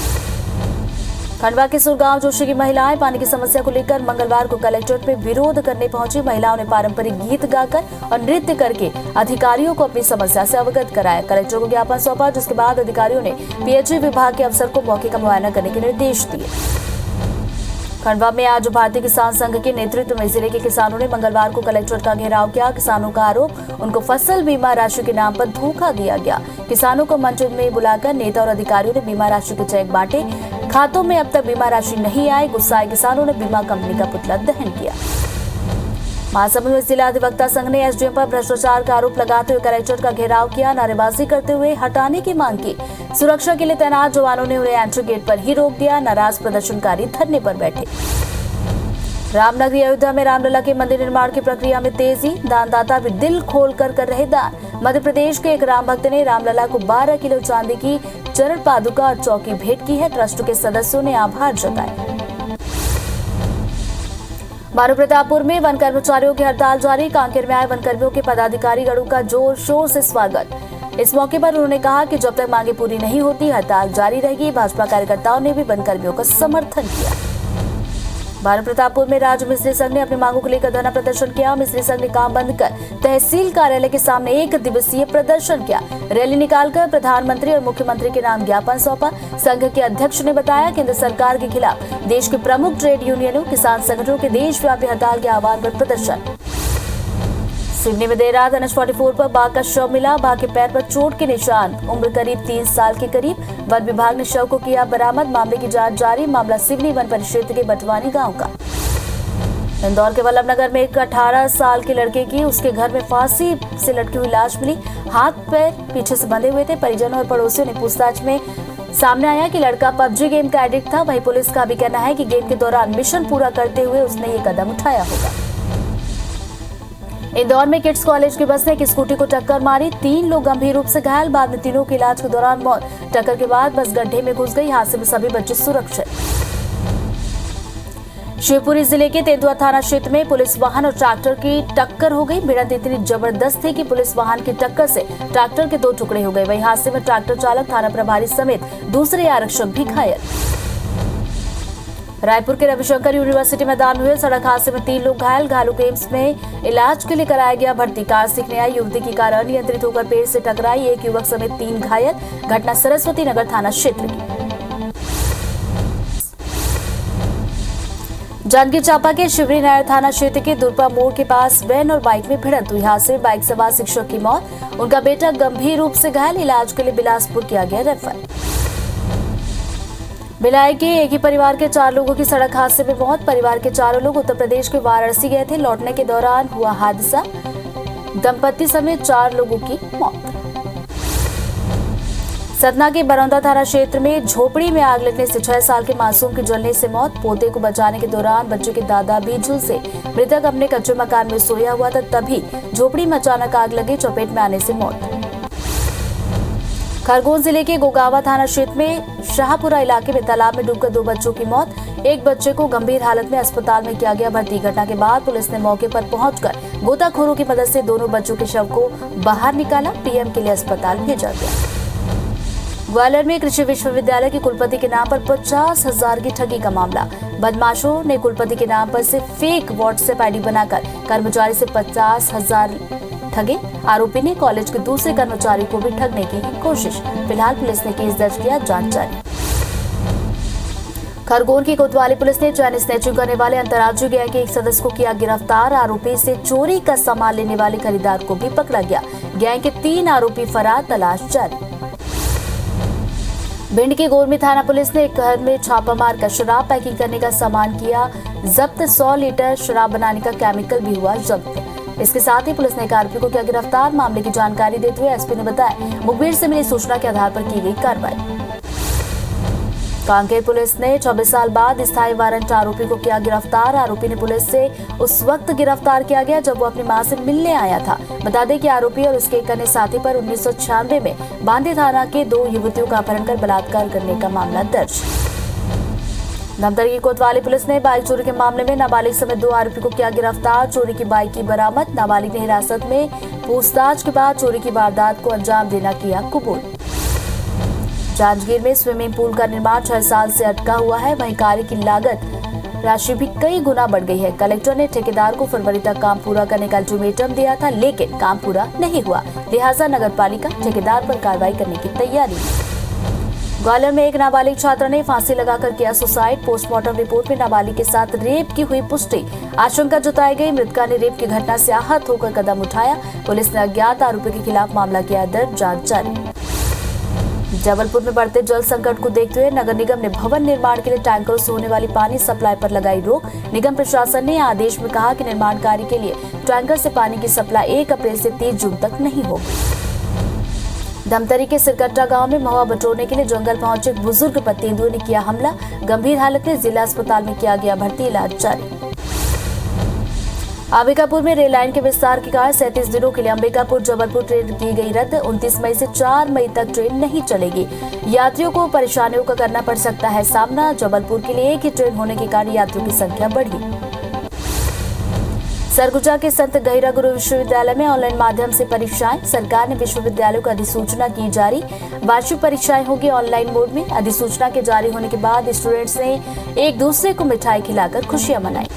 खंडवा के सुरगांव जोशी की महिलाएं पानी की समस्या को लेकर मंगलवार को कलेक्ट्रेट में विरोध करने पहुंची। महिलाओं ने पारंपरिक गीत गाकर और नृत्य करके अधिकारियों को अपनी समस्या से अवगत कराया। कलेक्टर को ज्ञापन सौंपा, जिसके बाद अधिकारियों ने पीएचई विभाग के अफसर को मौके का मुआयना करने के निर्देश दिए। खंडवा में आज भारतीय किसान संघ के नेतृत्व में जिले के किसानों ने मंगलवार को कलेक्ट्रेट का घेराव किया। किसानों का आरोप, उनको फसल बीमा राशि के नाम पर धोखा दिया गया। किसानों को मंच में बुलाकर नेता और अधिकारियों ने बीमा राशि के चेक बांटे। खातों में अब तक बीमा राशि नहीं आई। गुस्साए किसानों ने बीमा कंपनी का पुतला दहन किया। महासमुंद में जिला अधिवक्ता संघ ने एसडीएम पर भ्रष्टाचार का आरोप लगाते हुए कलेक्ट्रेट का घेराव किया। नारेबाजी करते हुए हटाने की मांग की। सुरक्षा के लिए तैनात जवानों ने उन्हें एंट्री गेट पर ही रोक दिया। नाराज प्रदर्शनकारी धरने पर बैठे। रामनगरी अयोध्या में रामलला के मंदिर निर्माण की प्रक्रिया में तेजी। दानदाता भी दिल खोलकर कर रहे दान। मध्य प्रदेश के एक राम भक्त ने रामलला को 12 किलो चांदी की चरण पादुका और चौकी भेंट की है। ट्रस्ट के सदस्यों ने आभार जताया। भानुप्रतापपुर में वन कर्मचारियों की हड़ताल जारी। कांकेर में आए वन कर्मियों के पदाधिकारी गणों का जोर शोर से स्वागत। इस मौके पर उन्होंने कहा कि जब तक मांगे पूरी नहीं होती हड़ताल जारी रहेगी। भाजपा कार्यकर्ताओं ने भी वन कर्मियों का समर्थन किया। भानुप्रतापपुर में राज्य मिस्त्री संघ ने अपनी मांगों को लेकर धरना प्रदर्शन किया। मिस्त्री संघ ने काम बंद कर तहसील कार्यालय के सामने 1 दिवसीय प्रदर्शन किया। रैली निकालकर प्रधानमंत्री और मुख्यमंत्री के नाम ज्ञापन सौंपा। संघ के अध्यक्ष ने बताया केंद्र सरकार के खिलाफ देश के प्रमुख ट्रेड यूनियनों, किसान संगठनों के देशव्यापी हड़ताल के आह्वान पर प्रदर्शन। सिवनी में देर रात NH-44 पर बाघ का शव मिला। बाघ के पैर पर चोट के निशान, उम्र करीब 3 साल के करीब। वन विभाग ने शव को किया बरामद। मामले की जांच जारी। मामला सिवनी वन परिक्षेत्र के बटवानी गांव का। इंदौर के वल्लभनगर में एक 18 साल के लड़के की उसके घर में फांसी से लटकी हुई लाश मिली। हाथ पैर पीछे से बंधे हुए थे। परिजनों और पड़ोसियों ने पूछताछ में सामने आया कि लड़का PUBG गेम का एडिक्ट था। वहीं पुलिस का भी कहना है कि गेम के दौरान मिशन पूरा करते हुए उसने ये कदम उठाया होगा। इंदौर में किड्स कॉलेज की बस ने एक स्कूटी को टक्कर मारी। 3 लोग गंभीर रूप से घायल। बाद में तीनों की इलाज के दौरान मौत। टक्कर के बाद बस गड्ढे में घुस गई। हादसे में सभी बच्चे सुरक्षित। शिवपुरी जिले के तेंदुआ थाना क्षेत्र में पुलिस वाहन और ट्रैक्टर की टक्कर हो गई। भिड़ंत इतनी जबरदस्त थी कि पुलिस वाहन की टक्कर से ट्रैक्टर के 2 टुकड़े हो गए। वहीं हादसे में ट्रैक्टर चालक, थाना प्रभारी समेत दूसरे आरक्षक भी घायल। रायपुर के रविशंकर यूनिवर्सिटी मैदान में हुए सड़क हादसे में 3 लोग घायल। घायलों को एम्स में इलाज के लिए कराया गया भर्ती। कार सीखने आई युवती की कार अनियंत्रित होकर पेड़ से टकराई। 1 युवक समेत 3 घायल। घटना सरस्वती नगर थाना क्षेत्र की। जांजगीर चांपा के शिवरी नगर थाना क्षेत्र के दुर्पा मोड़ के पास वैन और बाइक में भिड़ंत हुई। हादसे में बाइक सवार शिक्षक की मौत। उनका बेटा गंभीर रूप से घायल। इलाज के लिए बिलासपुर किया गया रेफर। भिलाई के एक ही परिवार के 4 लोगों की सड़क हादसे में मौत। परिवार के चारों लोग उत्तर प्रदेश के वाराणसी गए थे। लौटने के दौरान हुआ हादसा। दंपति समेत 4 लोगों की मौत। सतना के बरौदा थाना क्षेत्र में झोपड़ी में आग लगने से 6 साल के मासूम की जलने से मौत। पोते को बचाने के दौरान बच्चे के दादा भी झुलसे। मृतक अपने कच्चे मकान में सोया हुआ था, तभी झोपड़ी में अचानक आग लगी। चपेट में आने से मौत। खरगोन जिले के गोगावा थाना क्षेत्र में शाहपुरा इलाके में तालाब में डूबकर 2 बच्चों की मौत। एक बच्चे को गंभीर हालत में अस्पताल में किया गया भर्ती। घटना के बाद पुलिस ने मौके पर पहुंचकर गोताखोरों की मदद से दोनों बच्चों के शव को बाहर निकाला। पीएम के लिए अस्पताल भेजा गया। ग्वालियर में कृषि विश्वविद्यालय के कुलपति के नाम पर 50,000 की ठगी का मामला। बदमाशों ने कुलपति के नाम पर से फेक व्हाट्सएप आईडी बनाकर कर्मचारी से 50,000 ठगे। आरोपी ने कॉलेज के दूसरे कर्मचारी को भी ठगने की कोशिश। फिलहाल पुलिस ने केस दर्ज किया, जांच जारी। खरगोन की कोतवाली पुलिस ने चैन स्नैचिंग करने वाले अंतर्राज्यीय गैंग के एक सदस्य को किया गिरफ्तार। आरोपी से चोरी का सामान लेने वाले खरीदार को भी पकड़ा गया। गैंग के 3 आरोपी फरार, तलाश जारी। भिंड की गोरमी थाना पुलिस ने एक घर में छापा मारकर शराब पैकिंग करने का सामान किया जब्त। 100 लीटर शराब बनाने का केमिकल भी हुआ जब्त। इसके साथ ही पुलिस ने एक आरोपी को किया गिरफ्तार। मामले की जानकारी देते हुए एसपी ने बताया, मुखबिर से मिली सूचना के आधार पर की गई कार्रवाई। कांकेर पुलिस ने 24 साल बाद स्थायी वारंट आरोपी को किया गिरफ्तार। आरोपी ने पुलिस से उस वक्त गिरफ्तार किया गया जब वो अपनी मां से मिलने आया था। बता दें कि आरोपी और उसके एक अन्य साथी पर 1996 में बांदे थाना के 2 युवतियों का अपहरण कर बलात्कार करने का मामला दर्ज। धमतरी की कोतवाली पुलिस ने बाइक चोरी के मामले में नाबालिग समेत 2 आरोपी को किया गिरफ्तार। चोरी की बाइक की बरामद। नाबालिग ने हिरासत में पूछताछ के बाद चोरी की वारदात को अंजाम देना किया कबूल। जांजगीर में स्विमिंग पूल का निर्माण 6 साल से अटका हुआ है। वहीं कार्य की लागत राशि भी कई गुना बढ़ गई है। कलेक्टर ने ठेकेदार को फरवरी तक काम पूरा करने का अल्टीमेटम दिया था, लेकिन काम पूरा नहीं हुआ। लिहाजा नगरपालिका ठेकेदार पर कार्रवाई करने की तैयारी। ग्वालियर में एक नाबालिग छात्रा ने फांसी लगाकर किया सुसाइड। पोस्टमार्टम रिपोर्ट में नाबालिग के साथ रेप की हुई पुष्टि। आशंका जताई गई, मृतका ने रेप की घटना से आहत होकर कदम उठाया। पुलिस ने अज्ञात आरोपी के खिलाफ मामला किया दर्ज, जांच जारी। जबलपुर में बढ़ते जल संकट को देखते हुए नगर निगम ने भवन निर्माण के लिए टैंकरों से होने वाली पानी सप्लाई पर लगाई रोक। निगम प्रशासन ने आदेश में कहा कि निर्माण कार्य के लिए टैंकर से पानी की सप्लाई 1 अप्रैल से 30 जून तक नहीं होगी। धमतरी के सिरकट्टा गांव में महुआ बटोरने के लिए जंगल पहुंचे बुजुर्ग पर तेंदुए ने किया हमला। गंभीर हालत में जिला अस्पताल में किया गया भर्ती, इलाज जारी। अंबिकापुर में रेल लाइन के विस्तार के कारण 37 दिनों के लिए अंबिकापुर जबलपुर ट्रेन की गई रद्द। 29 मई से 4 मई तक ट्रेन नहीं चलेगी। यात्रियों को परेशानियों का करना पड़ सकता है सामना। जबलपुर के लिए एक ही ट्रेन होने के कारण यात्रियों की संख्या बढ़ी। सरगुजा के संत गहिरा गुरु विश्वविद्यालय में ऑनलाइन माध्यम से परीक्षाएं। सरकार ने विश्वविद्यालयों को अधिसूचना की जारी। वार्षिक परीक्षाएं होगी ऑनलाइन मोड में। अधिसूचना के जारी होने के बाद स्टूडेंट्स ने एक दूसरे को मिठाई खिलाकर खुशियां मनाई।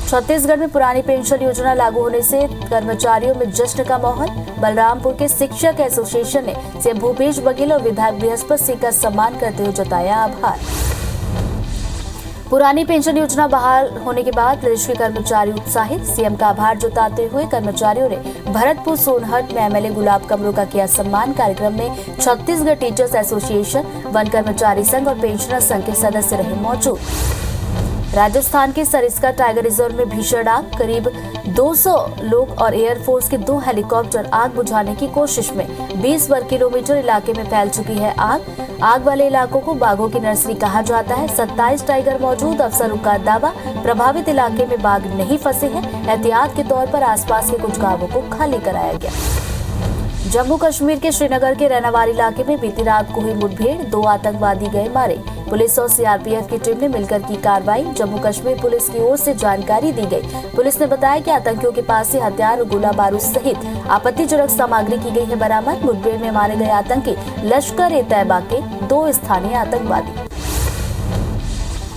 छत्तीसगढ़ में पुरानी पेंशन योजना लागू होने से कर्मचारियों में जश्न का माहौल। बलरामपुर के शिक्षक एसोसिएशन ने सीएम भूपेश बघेल और विधायक बृहस्पति सिंह का सम्मान करते हुए जताया आभार। पुरानी पेंशन योजना बहाल होने के बाद प्रदेश के कर्मचारी उत्साहित। सीएम का आभार जताते हुए कर्मचारियों ने भरतपुर सोनहट में एमएलए गुलाब कमरो का किया सम्मान। कार्यक्रम में छत्तीसगढ़ टीचर्स एसोसिएशन, वन कर्मचारी संघ और पेंशनर संघ के सदस्य रहे मौजूद। राजस्थान के सरिस्का टाइगर रिजर्व में भीषण आग। करीब 200 लोग और एयरफोर्स के 2 हेलीकॉप्टर आग बुझाने की कोशिश में 20 वर्ग किलोमीटर इलाके में फैल चुकी है आग। आग वाले इलाकों को बाघों की नर्सरी कहा जाता है। 27 टाइगर मौजूद। अफसरों का दावा, प्रभावित इलाके में बाघ नहीं फंसे हैं। एहतियात के तौर पर आसपास के कुछ गांवों को खाली कराया गया। जम्मू कश्मीर के श्रीनगर के रैनावार इलाके में बीती रात को हुई मुठभेड़। 2 आतंकवादी गए मारे। पुलिस और सीआरपीएफ की टीम ने मिलकर की कार्रवाई। जम्मू कश्मीर पुलिस की ओर से जानकारी दी गई। पुलिस ने बताया कि आतंकियों के पास से हथियार और गोला बारूद सहित आपत्तिजनक सामग्री की गई है बरामद। मुठभेड़ में मारे गए आतंकी लश्कर-ए-तैयबा के 2 स्थानीय आतंकवादी।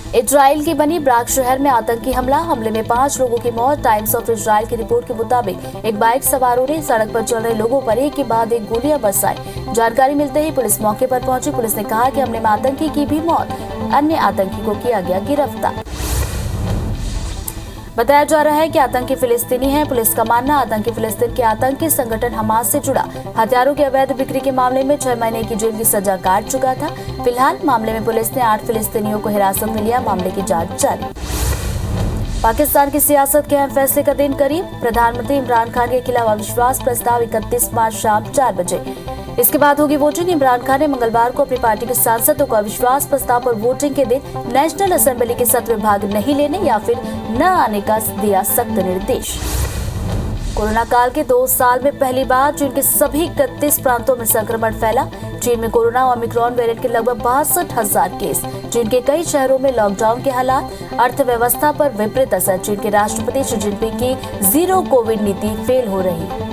इजराइल की बनी ब्राक शहर में आतंकी हमले में 5 लोगों की मौत। टाइम्स ऑफ इजराइल की रिपोर्ट के मुताबिक एक बाइक सवारों ने सड़क पर चल रहे लोगों पर एक के बाद एक गोलियां बरसाई। जानकारी मिलते ही पुलिस मौके पर पहुंची। पुलिस ने कहा कि हमले में आतंकी की भी मौत। अन्य आतंकी को किया गया गिरफ्तार। बताया जा रहा है कि आतंकी फिलिस्तीनी है। पुलिस का मानना, आतंकी फिलिस्तीन के आतंकी संगठन हमास से जुड़ा हथियारों की अवैध बिक्री के मामले में 6 महीने की जेल की सजा काट चुका था। फिलहाल मामले में पुलिस ने 8 फिलिस्तीनियों को हिरासत में लिया। मामले की जांच जारी। पाकिस्तान की सियासत के अहम फैसले का दिन करीब। प्रधानमंत्री इमरान खान के खिलाफ अविश्वास प्रस्ताव 31 मार्च शाम 4 बजे। इसके बाद होगी वोटिंग। इमरान खान ने मंगलवार को अपनी पार्टी के सांसदों को अविश्वास प्रस्ताव पर वोटिंग के दिन नेशनल असेंबली के सत्र में भाग नहीं लेने या फिर न आने का दिया सख्त निर्देश। कोरोना काल के 2 साल में पहली बार चीन के सभी 31 प्रांतों में संक्रमण फैला। चीन में कोरोना ओमिक्रॉन वेरिएंट के लगभग 62,000 केस। चीन के कई शहरों में लॉकडाउन के हालात। अर्थव्यवस्था पर विपरीत असर। चीन के राष्ट्रपति शी जिनपिंग की 0 कोविड नीति फेल हो रही।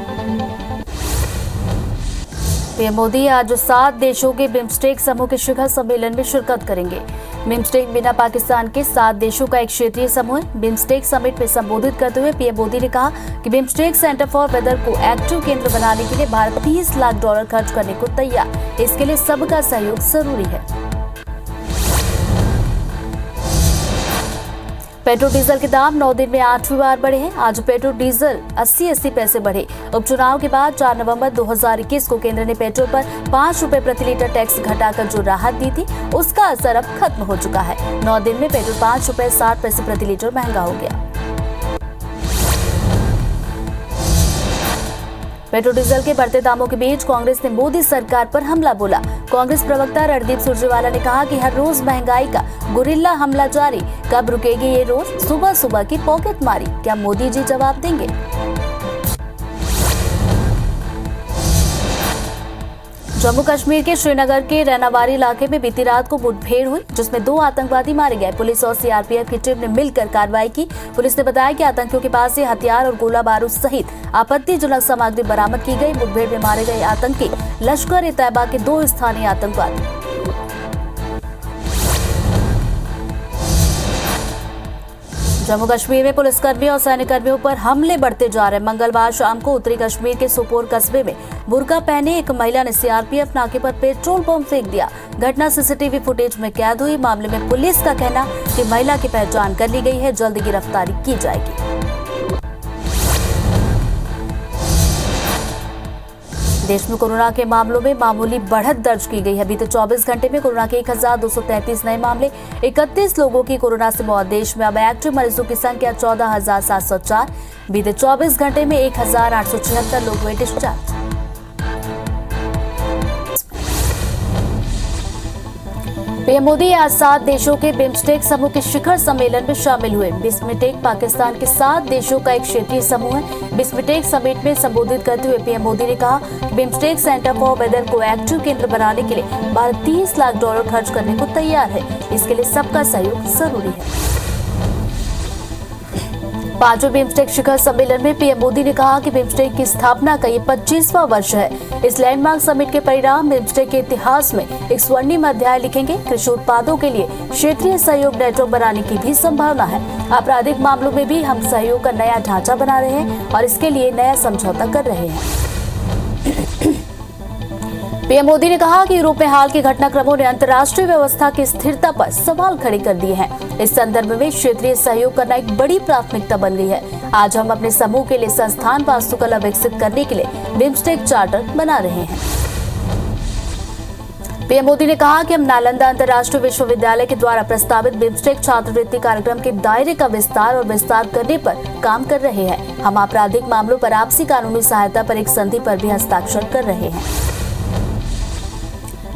पीएम मोदी आज 7 देशों के बिम्स्टेक समूह के शिखर सम्मेलन में शिरकत करेंगे। बिम्स्टेक बिना पाकिस्तान के 7 देशों का एक क्षेत्रीय समूह है। बिम्स्टेक समिट में संबोधित करते हुए पीएम मोदी ने कहा कि बिम्स्टेक सेंटर फॉर वेदर को एक्टिव केंद्र बनाने के लिए भारत $30 लाख खर्च करने को तैयार। इसके लिए सबका सहयोग जरूरी है। पेट्रोल डीजल के दाम 9 दिन में 8वीं बार बढ़े हैं। आज पेट्रोल डीजल 80 पैसे बढ़े। उपचुनाव के बाद 4 नवंबर 2021 को केंद्र ने पेट्रोल पर 5 रुपए प्रति लीटर टैक्स घटाकर जो राहत दी थी, उसका असर अब खत्म हो चुका है। 9 दिन में पेट्रोल 5 रुपए 60 पैसे प्रति लीटर महंगा हो गया। पेट्रोल डीजल के बढ़ते दामों के बीच कांग्रेस ने मोदी सरकार पर हमला बोला। कांग्रेस प्रवक्ता रणदीप सुरजेवाला ने कहा कि हर रोज महंगाई का गुरिल्ला हमला जारी। कब रुकेगी ये रोज सुबह सुबह की पॉकेट मारी? क्या मोदी जी जवाब देंगे? जम्मू कश्मीर के श्रीनगर के रैनावारी इलाके में बीती रात को मुठभेड़ हुई, जिसमें 2 आतंकवादी मारे गए। पुलिस और सीआरपीएफ की टीम ने मिलकर कार्रवाई की। पुलिस ने बताया कि आतंकियों के पास से हथियार और गोला बारूद सहित आपत्तिजनक सामग्री बरामद की गई। मुठभेड़ में मारे गए आतंकी लश्कर-ए-तैयबा के 2 स्थानीय आतंकवादी। जम्मू कश्मीर में पुलिसकर्मियों और सैन्य कर्मियों पर हमले बढ़ते जा रहे हैं। मंगलवार शाम को उत्तरी कश्मीर के सोपोर कस्बे में बुर्का पहने एक महिला ने सीआरपीएफ नाके पर पेट्रोल बम फेंक दिया। घटना सीसीटीवी फुटेज में कैद हुई। मामले में पुलिस का कहना कि महिला की पहचान कर ली गई है, जल्द गिरफ्तारी की जाएगी। देश में कोरोना के मामलों में मामूली बढ़त दर्ज की गई है। बीते 24 घंटे में कोरोना के 1233 नए मामले, 31 लोगों की कोरोना से मौत। देश में अब एक्टिव मरीजों की संख्या 14,704। बीते 24 घंटे में 1,876 लोग हुए डिस्चार्ज। पीएम मोदी आज 7 देशों के बिम्स्टेक समूह के शिखर सम्मेलन में शामिल हुए। बिम्स्टेक पाकिस्तान के 7 देशों का एक क्षेत्रीय समूह है। बिम्स्टेक समिट में संबोधित करते हुए पीएम मोदी ने कहा कि बिम्स्टेक सेंटर फॉर वेदर को एक्टिव केंद्र बनाने के लिए भारत $30 लाख खर्च करने को तैयार है। इसके लिए सबका सहयोग जरूरी है। 5वें बिम्स्टेक शिखर सम्मेलन में पीएम मोदी ने कहा कि बिम्स्टेक की स्थापना का ये 25वां वर्ष है। इस लैंडमार्क समिट के परिणाम बिम्स्टेक के इतिहास में एक स्वर्णिम अध्याय लिखेंगे। कृषि उत्पादों के लिए क्षेत्रीय सहयोग नेटवर्क बनाने की भी संभावना है। आपराधिक मामलों में भी हम सहयोग का नया ढांचा बना रहे हैं और इसके लिए नया समझौता कर रहे हैं। पीएम मोदी ने कहा कि यूरोप में हाल के घटनाक्रमों ने अंतर्राष्ट्रीय व्यवस्था की स्थिरता पर सवाल खड़े कर दिए हैं। इस संदर्भ में क्षेत्रीय सहयोग करना एक बड़ी प्राथमिकता बन गई है। आज हम अपने समूह के लिए संस्थान वास्तुकला विकसित करने के लिए बिम्स्टेक चार्टर बना रहे हैं। पीएम मोदी ने कहा कि हम नालंदा अंतर्राष्ट्रीय विश्वविद्यालय के द्वारा प्रस्तावित बिम्स्टेक छात्रवृत्ति कार्यक्रम के दायरे का विस्तार और विस्तार करने पर काम कर रहे हैं। हम आपराधिक मामलों पर आपसी कानूनी सहायता पर एक संधि पर भी हस्ताक्षर कर रहे हैं।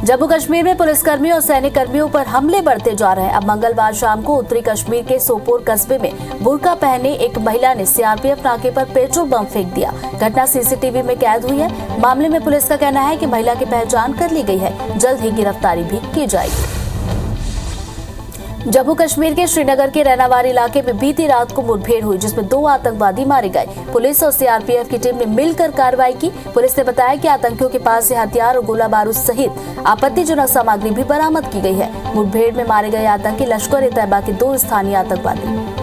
जम्मू कश्मीर में पुलिसकर्मियों और सैन्य कर्मियों पर हमले बढ़ते जा रहे हैं। अब मंगलवार शाम को उत्तरी कश्मीर के सोपोर कस्बे में बुर्का पहने एक महिला ने सीआरपीएफ नाके पर पेट्रोल बम फेंक दिया। घटना सीसीटीवी में कैद हुई है। मामले में पुलिस का कहना है कि महिला की पहचान कर ली गई है, जल्द ही गिरफ्तारी भी की जाएगी। जम्मू कश्मीर के श्रीनगर के रैनावारी इलाके में बीती रात को मुठभेड़ हुई, जिसमें 2 आतंकवादी मारे गए। पुलिस और सीआरपीएफ की टीम ने मिलकर कार्रवाई की। पुलिस ने बताया कि आतंकियों के पास से हथियार और गोला बारूद सहित आपत्तिजनक सामग्री भी बरामद की गई है। मुठभेड़ में मारे गए आतंकी लश्कर-ए-तैयबा के 2 स्थानीय आतंकवादी।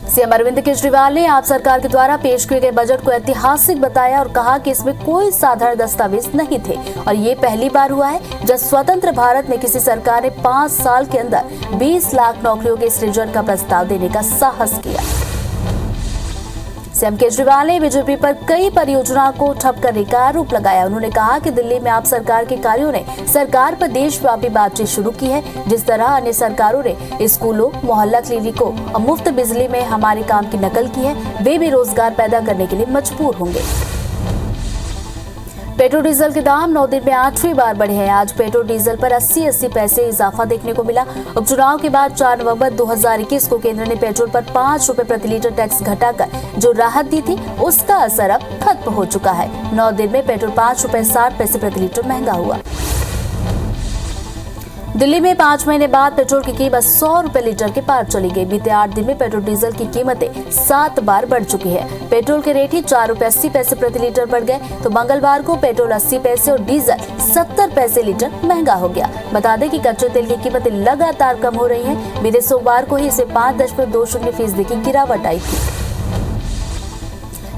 सीएम अरविंद केजरीवाल ने आप सरकार के द्वारा पेश किए गए बजट को ऐतिहासिक बताया और कहा कि इसमें कोई साधारण दस्तावेज नहीं थे और ये पहली बार हुआ है जब स्वतंत्र भारत में किसी सरकार ने 5 साल के अंदर 20 लाख नौकरियों के सृजन का प्रस्ताव देने का साहस किया। सीएम केजरीवाल ने बीजेपी पर कई परियोजनाओं को ठप करने का आरोप लगाया। उन्होंने कहा कि दिल्ली में आप सरकार के कार्यों ने सरकार पर देशव्यापी बातचीत शुरू की है। जिस तरह अन्य सरकारों ने स्कूलों, मोहल्ला क्लिनिकों और मुफ्त बिजली में हमारे काम की नकल की है, वे भी रोजगार पैदा करने के लिए मजबूर होंगे। पेट्रोल डीजल के दाम 9 दिन में 8वीं बार बढ़े हैं। आज पेट्रोल डीजल पर 80 पैसे इजाफा देखने को मिला। उपचुनाव के बाद 4 नवंबर 2021 को केंद्र ने पेट्रोल पर 5 रुपए प्रति लीटर टैक्स घटाकर जो राहत दी थी, उसका असर अब खत्म हो चुका है। 9 दिन में पेट्रोल 5 रुपए 60 पैसे प्रति लीटर महंगा हुआ। दिल्ली में 5 महीने बाद पेट्रोल की कीमत 100 रुपए लीटर के पार चली गई। बीते 8 दिन में पेट्रोल डीजल की कीमतें 7 बार बढ़ चुकी है। पेट्रोल के रेट ही 4 रुपए 80 पैसे प्रति लीटर बढ़ गए, तो मंगलवार को पेट्रोल 80 पैसे और डीजल 70 पैसे लीटर महंगा हो गया। बता दें कि कच्चे तेल की कीमतें लगातार कम हो रही हैं। बीते सोमवार को ही इसे 5.20% की गिरावट आई थी।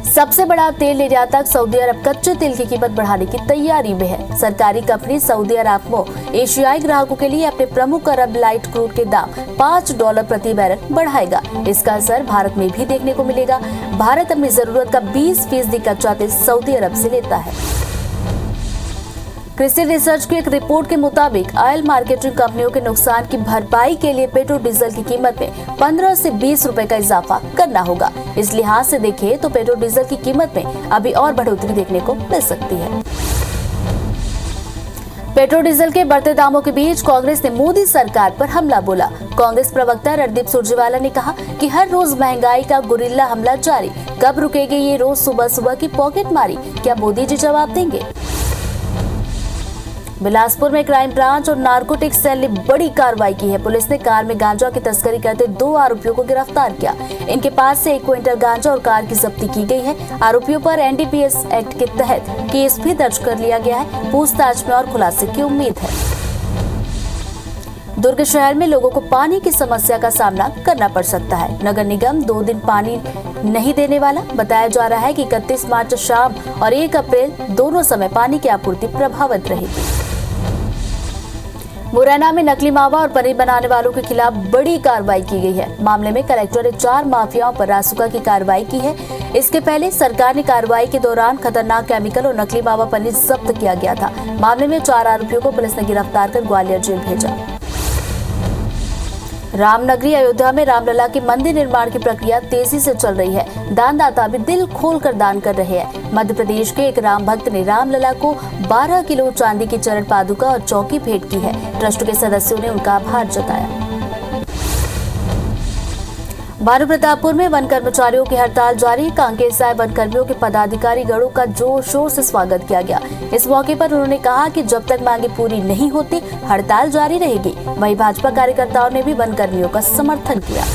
सबसे बड़ा तेल निर्यातक सऊदी अरब कच्चे तेल की कीमत बढ़ाने की तैयारी में है। सरकारी कंपनी सऊदी अराम्को एशियाई ग्राहकों के लिए अपने प्रमुख अरब लाइट क्रूड के दाम $5 प्रति बैरल बढ़ाएगा। इसका असर भारत में भी देखने को मिलेगा। भारत अपनी जरूरत का 20% कच्चा तेल सऊदी अरब से लेता है। कृषि रिसर्च की एक रिपोर्ट के मुताबिक ऑयल मार्केटिंग कंपनियों के नुकसान की भरपाई के लिए पेट्रोल डीजल की कीमत में 15 से 20 रुपए का इजाफा करना होगा। इस लिहाज से देखें तो पेट्रोल डीजल की कीमत में अभी और बढ़ोतरी देखने को मिल सकती है। पेट्रोल डीजल के बढ़ते दामों के बीच कांग्रेस ने मोदी सरकार पर हमला बोला। कांग्रेस प्रवक्ता रणदीप सुरजेवाला ने कहा कि हर रोज महंगाई का गुरिल्ला हमला जारी, कब रुकेगी ये रोज सुबह सुबह की पॉकेट मारी, क्या मोदी जी जवाब देंगे? बिलासपुर में क्राइम ब्रांच और नारकोटिक्स सेल ने बड़ी कार्रवाई की है। पुलिस ने कार में गांजा की तस्करी करते 2 आरोपियों को गिरफ्तार किया। इनके पास से 1 क्विंटल गांजा और कार की जब्ती की गई है। आरोपियों पर एनडीपीएस एक्ट के तहत केस भी दर्ज कर लिया गया है। पूछताछ में और खुलासे की उम्मीद है। दुर्ग शहर में लोगों को पानी की समस्या का सामना करना पड़ सकता है। नगर निगम 2 दिन पानी नहीं देने वाला। बताया जा रहा है कि 31 मार्च शाम और 1 अप्रैल दोनों समय पानी की आपूर्ति प्रभावित रहेगी। मुरैना में नकली मावा और पनीर बनाने वालों के खिलाफ बड़ी कार्रवाई की गई है। मामले में कलेक्टर ने 4 माफियाओं पर रासुका की कार्रवाई की है। इसके पहले सरकार ने कार्रवाई के दौरान खतरनाक केमिकल और नकली मावा पनीर जब्त किया गया था। मामले में 4 आरोपियों को पुलिस ने गिरफ्तार कर ग्वालियर जेल भेजा। रामनगरी अयोध्या में रामलला के मंदिर निर्माण की प्रक्रिया तेजी से चल रही है। दानदाता भी दिल खोलकर दान कर रहे हैं। मध्य प्रदेश के एक राम भक्त ने रामलला को 12 किलो चांदी की चरण पादुका और चौकी भेंट की है। ट्रस्ट के सदस्यों ने उनका आभार जताया। भानुप्रतापपुर में वन कर्मचारियों की हड़ताल जारी। कांकेर से आए वन कर्मियों के पदाधिकारी गणों का जोर शोर से स्वागत किया गया। इस मौके पर उन्होंने कहा कि जब तक मांगे पूरी नहीं होती हड़ताल जारी रहेगी। वहीं भाजपा कार्यकर्ताओं ने भी वन कर्मियों का समर्थन किया।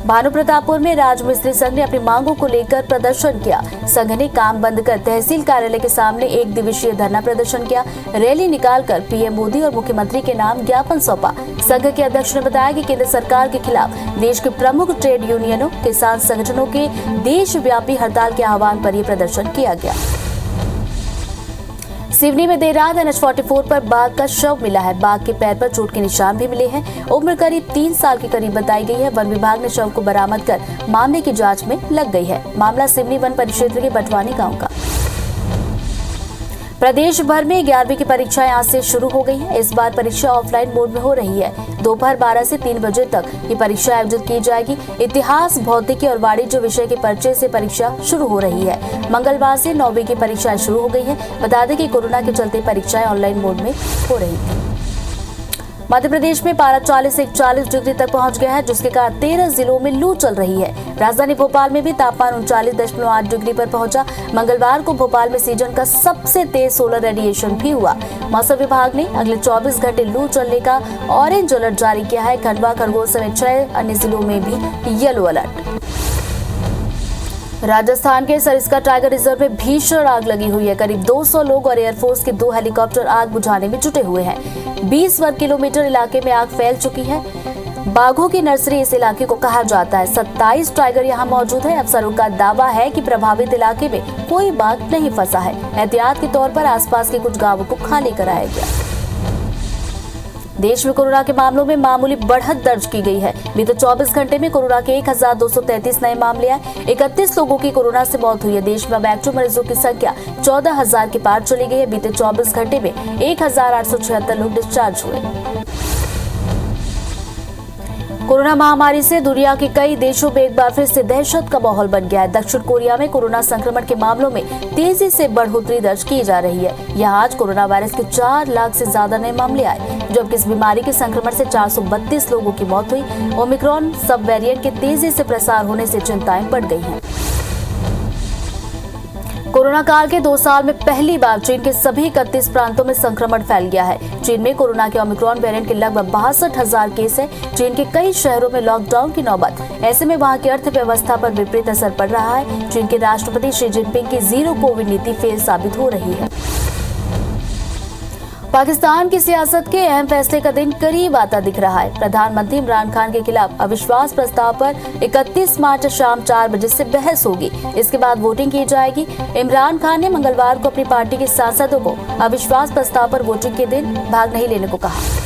भानुप्रतापपुर में राजमिस्त्री संघ ने अपनी मांगों को लेकर प्रदर्शन किया। संघ ने काम बंद कर तहसील कार्यालय के सामने 1 दिवसीय धरना प्रदर्शन किया। रैली निकालकर पीएम मोदी और मुख्यमंत्री के नाम ज्ञापन सौंपा। संघ के अध्यक्ष ने बताया कि केंद्र सरकार के खिलाफ देश के प्रमुख ट्रेड यूनियनों, किसान संगठनों के देशव्यापी हड़ताल के आह्वान पर यह प्रदर्शन किया गया। सिवनी में देर रात NH-44 पर बाघ का शव मिला है। बाघ के पैर पर चोट के निशान भी मिले हैं। उम्र करीब 3 साल के करीब बताई गई है। वन विभाग ने शव को बरामद कर मामले की जांच में लग गई है। मामला सिवनी वन परिक्षेत्र के बटवानी गांव का। प्रदेश भर में 11वीं की परीक्षाएं आज से शुरू हो गई है। इस बार परीक्षा ऑफलाइन मोड में हो रही है। दोपहर 12 से 3 बजे तक ये परीक्षा आयोजित की जाएगी। इतिहास, भौतिकी और वाणिज्य विषय के पर्चे से परीक्षा शुरू हो रही है। मंगलवार से 9वीं की परीक्षाएं शुरू हो गई है। बता दें कि कोरोना के चलते परीक्षाएं ऑनलाइन मोड में हो रही थी। मध्य प्रदेश में पारा 40 से 41 डिग्री तक पहुंच गया है, जिसके कारण 13 जिलों में लू चल रही है। राजधानी भोपाल में भी तापमान 39.8 डिग्री पर पहुंचा। मंगलवार को भोपाल में सीजन का सबसे तेज सोलर रेडिएशन भी हुआ। मौसम विभाग ने अगले 24 घंटे लू चलने का ऑरेंज अलर्ट जारी किया है। खंडवा, खरगोन समेत 6 अन्य जिलों में भी येलो अलर्ट। राजस्थान के सरिस्का टाइगर रिजर्व में भीषण आग लगी हुई है। करीब 200 लोग और एयरफोर्स के 2 हेलीकॉप्टर आग बुझाने में जुटे हुए हैं। 20 वर्ग किलोमीटर इलाके में आग फैल चुकी है। बाघों की नर्सरी इस इलाके को कहा जाता है। 27 टाइगर यहाँ मौजूद है। अफसरों का दावा है कि प्रभावित इलाके में कोई बाघ नहीं फंसा है। एहतियात के तौर पर आसपास के कुछ गांवों को खाली कराया गया। देश में कोरोना के मामलों में मामूली बढ़त दर्ज की गई है। बीते 24 घंटे में कोरोना के 1233 नए मामले आए। 31 लोगों की कोरोना से मौत हुई है। देश में अब एक्टिव मरीजों की संख्या 14,000 के पार चली गई है। बीते 24 घंटे में 1,876 लोग डिस्चार्ज हुए। कोरोना महामारी से दुनिया के कई देशों में एक बार फिर से दहशत का माहौल बन गया है। दक्षिण कोरिया में कोरोना संक्रमण के मामलों में तेजी से बढ़ोतरी दर्ज की जा रही है। यहाँ आज कोरोना वायरस के 4 लाख से ज्यादा नए मामले आए, जबकि इस बीमारी के संक्रमण से 432 लोगों की मौत हुई। ओमिक्रॉन सब वेरिएंट के तेजी से प्रसार होने से चिंताएं बढ़ गई हैं। कोरोना काल के 2 साल में पहली बार चीन के सभी 31 प्रांतों में संक्रमण फैल गया है। चीन में कोरोना के ओमिक्रॉन वेरिएंट के लगभग 62,000 केस है। चीन के कई शहरों में लॉकडाउन की नौबत। ऐसे में वहां की अर्थव्यवस्था पर विपरीत असर पड़ रहा है। चीन के राष्ट्रपति शी जिनपिंग की जीरो कोविड नीति फेल साबित हो रही है। पाकिस्तान की सियासत के अहम फैसले का दिन करीब आता दिख रहा है। प्रधानमंत्री इमरान खान के खिलाफ अविश्वास प्रस्ताव पर 31 मार्च शाम 4 बजे से बहस होगी। इसके बाद वोटिंग की जाएगी। इमरान खान ने मंगलवार को अपनी पार्टी के सांसदों को अविश्वास प्रस्ताव पर वोटिंग के दिन भाग नहीं लेने को कहा।